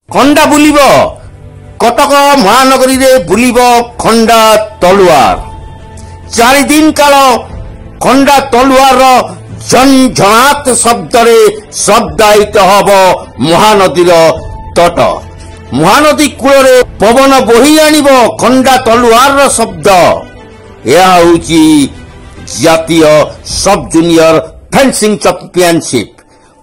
खंडा बुलिब कटक महानगरी रे बुलिब खंडा तलुआर 4 दिन काल खंडा तलुआर झंझणात शब्दरे शब्दायित हब महानदीर तट। महानदी कूल पवन बोही आनिब खंडा तलुआर शब्द। यह होची जातीय सब जूनियर फेंसिंग चैंपियनशिप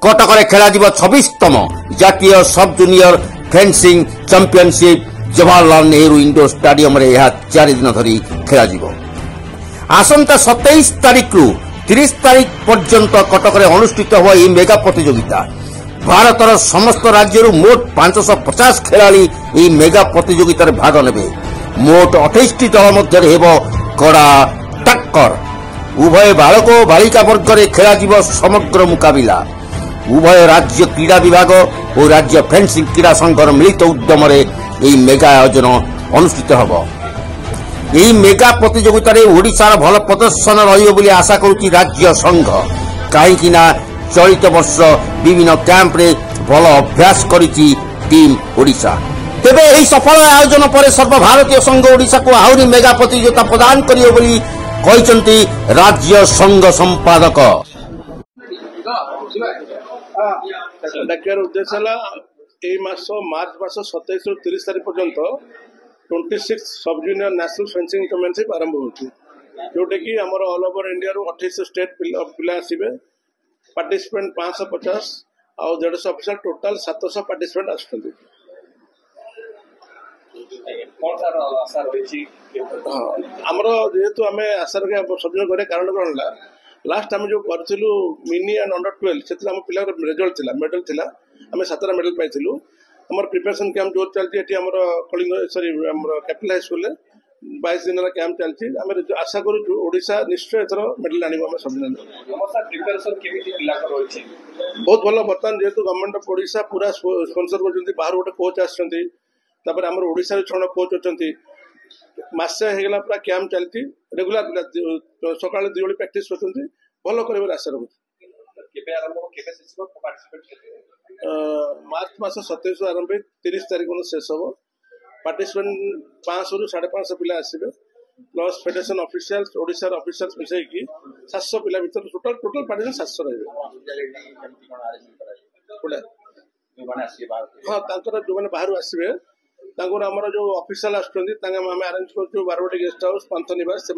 कटक रे खेला जिवो 26तम जातीय सब junior fencing championship Jawaharlal Nehru indoor stadium रे यह 4 दिन धरी खेला जिवो। आसंता 27 तारीख रु 30 तारीख पर्यंत कटक रे अनुष्ठित हो यह मेगा प्रतियोगिता। भारतर समस्त राज्य मोट 550 खेलाड़ी यह मेगा प्रतियोगिता भाग नेबे। मोट 28 दल मध्य हेबो कड़ा टक्कर। उभय बालक और बालिका वर्ग रे खेला जिवो समग्र मुकाबिला। उभय राज्य क्रीड़ा विभाग और राज्य फेंसिंग क्रीड़ा संघर मिलित उद्यम रे यह मेगा आयोजन अनुष्ठित होबो। यह मेगा प्रतियोगिता रे ओडिशार भल प्रदर्शन रहिबो बोली आशा करूची राज्य संघ। काहेकि ना चलित वर्ष विभिन्न कैंप रे भल अभ्यास करिची टीम ओडिशा। तेबे यही सफल आयोजन पर सर्वभारतीय संघ ओडिशा को आहुरी मेगा प्रतियोगिता प्रदान करियो बोली कहते राज्य संघ संपादक। डाकियार उद्देश्य मार्च मास 27 रु 30 तारीख पर्यंत 26 सब जूनियर नेशनल फेंसिंग चैंपियनशिप आरंभ होती जोटा कि आमर ऑल ओवर इंडिया 28 स्टेट पिला आसवे। पार्टिसिपेंट 550 आउ 150 ऑफिसर टोटाल 700 पार्टिसिपेंट आसुछन्ति। आमर जेहेतु आम आशा रखा सब करे कारण कौन लास्ट आम जो करूँ मिनी एंड अंडर 12 से पिला रिजल्ट मेडल था आम 7टा मेडल पाइलु। आम प्रिपेरेसन कैंप जो चलती Kalinga sorry capital high school 22 दिन कैंप चलती। आम आशा करूँ ओडिशा निश्चय एथर मेडल आने सब बहुत भल। बर्तमान जेहेतु गवर्नमेंट ऑफ ओडिशा पूरा स्पॉन्सर कर बाहर गोटे कोच आसर आम ओडिशा 6 कोच अच्छा मसे होगा पूरा कैंप चलती रेगुलर सका 2 बेले प्रैक्टिस करते भल कर आशा रखुच्छे। मार्च मास 27 आरंभ 30 तारीख शेष हम। पार्टिसिपेंट 500 रु 550 पिला आसवे plus federation officials Odisha officials मिसेकी 700 पिला भीतर टोटल पार्टिसिपेंट 700 हाँ जो मैंने बाहर आसवे आमर जो ऑफिशियल आम अरेंज कर बारवाटी गेस्ट हाउस पांथ निवास से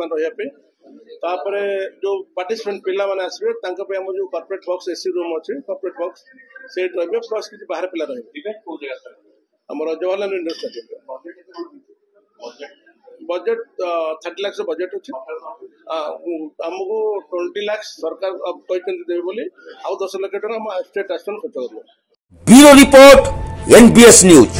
तापर जो पार्टिसिपेंट पिला माने आसवे आम जो कॉर्पोरेट बॉक्स एसी रूम अच्छे कॉर्पोरेट बॉक्स से रे प्लस किसी बाहर पिला रे आमर Jawaharlal indoor stadium. Budget 30 lakh budget अच्छे आमको 20 लाख सरकार कहते देवे बोली आउ 10 लाख टका स्टेट आसन खर्च कर। Bureau report NBS news.